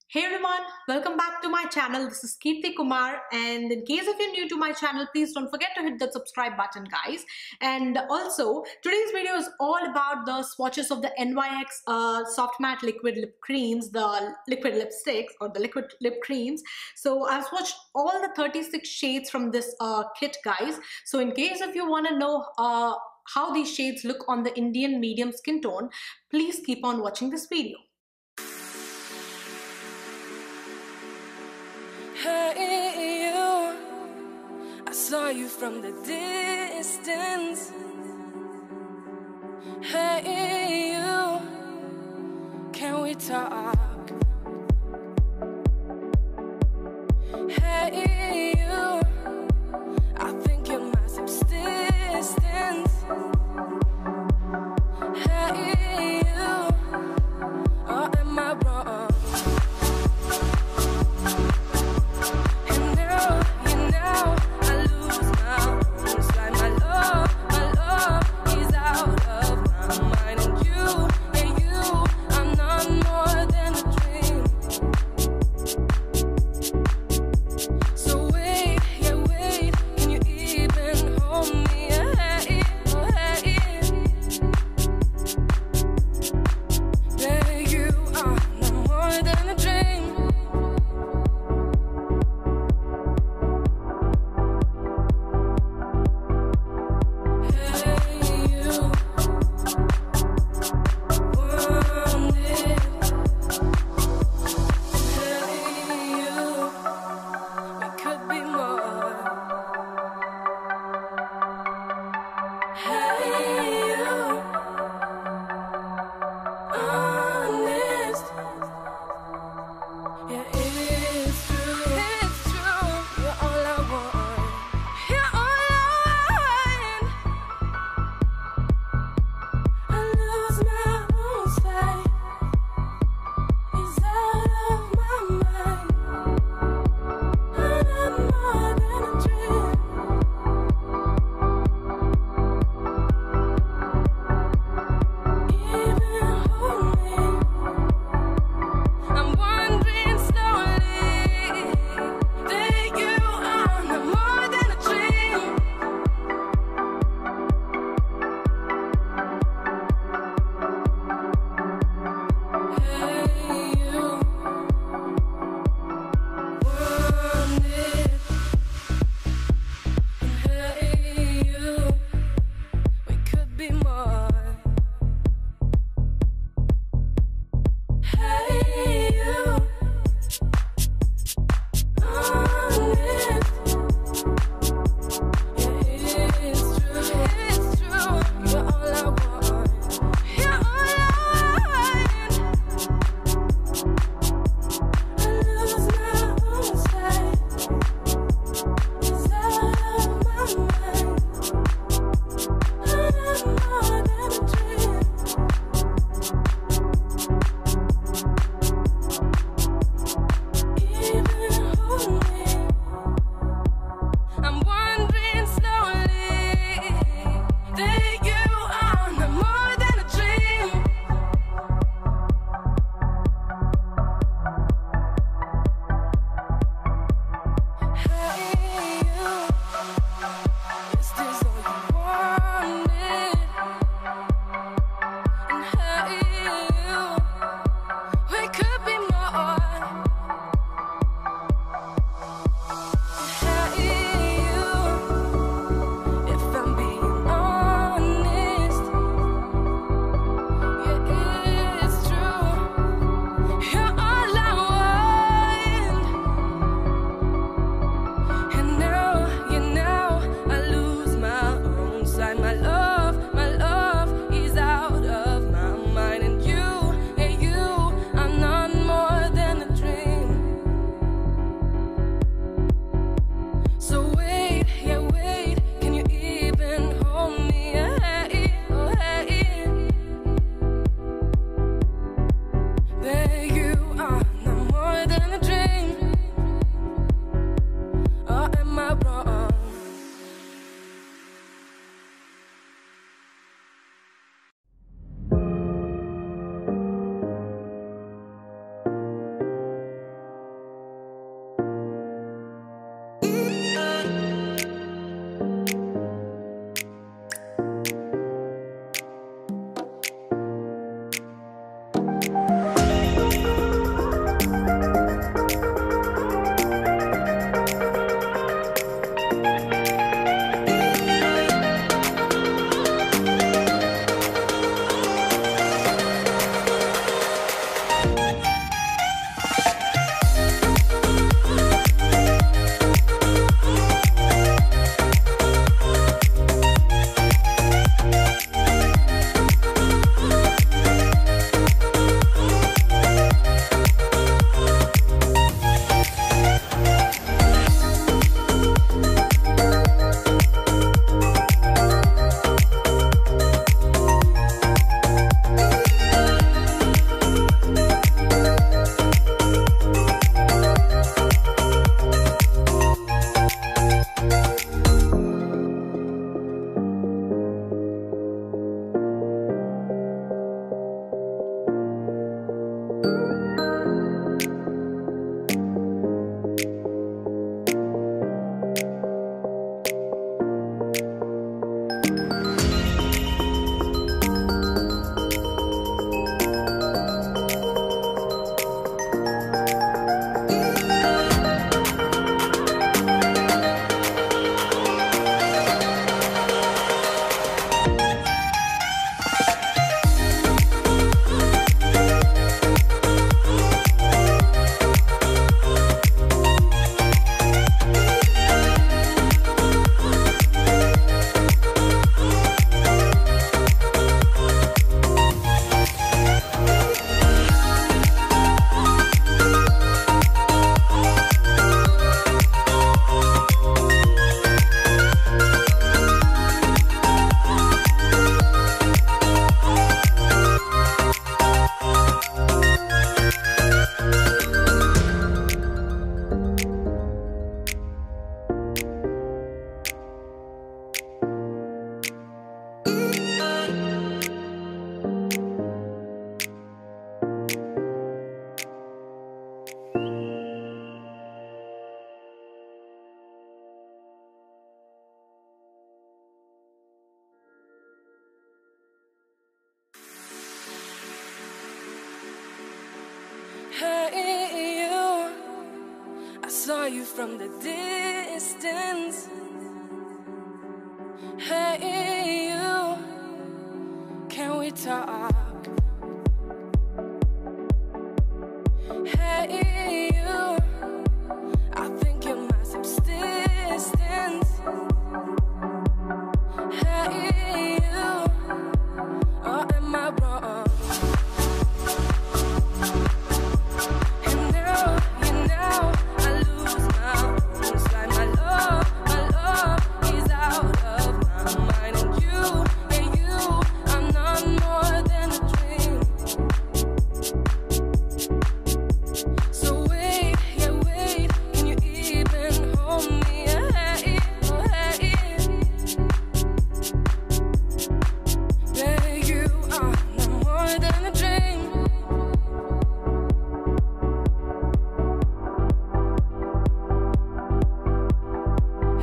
Hey everyone, welcome back to my channel. This is Keerthi Kumar, and in case if you're new to my channel, please don't forget to hit that subscribe button, guys. And also, today's video is all about the swatches of the NYX soft matte liquid lip creams, the liquid lipsticks or the liquid lip creams. So I've swatched all the 36 shades from this kit, guys. So in case if you want to know how these shades look on the Indian medium skin tone, please keep on watching this video. Hey you, I saw you from the distance. Hey you, can we talk? Hey you, I think you're my subsistence. Hey you, or am I wrong? Than Hey you, I saw you from the distance. Hey you, can we talk? Hey you, I think you're my subsistence. Hey you, or am I wrong? And now, I lose my own. It's like my love is out of my mind. And you, I'm not more than a dream. So wait, can you even hold me? Hey, oh hey. Baby, you are not more than a dream.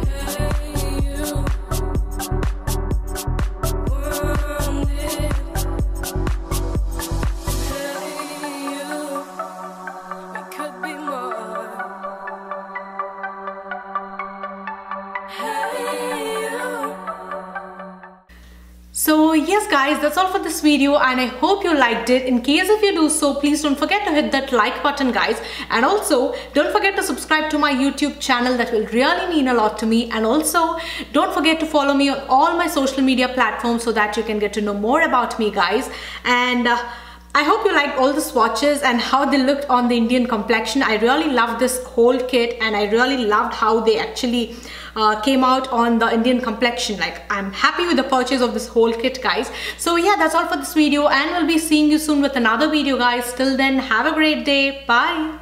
Hey, you want it. Hey, you, we could be more. Hey, you. So yes guys, that's all for this video and I hope you liked it. In case if you do so, please don't forget to hit that like button guys, and also don't forget to subscribe to my YouTube channel. That will really mean a lot to me. And also don't forget to follow me on all my social media platforms so that you can get to know more about me guys. And I hope you liked all the swatches and how they looked on the Indian complexion. I really loved this whole kit and I really loved how they actually came out on the Indian complexion. Like, I'm happy with the purchase of this whole kit guys. So yeah, that's all for this video and we'll be seeing you soon with another video guys. Till then, have a great day. Bye.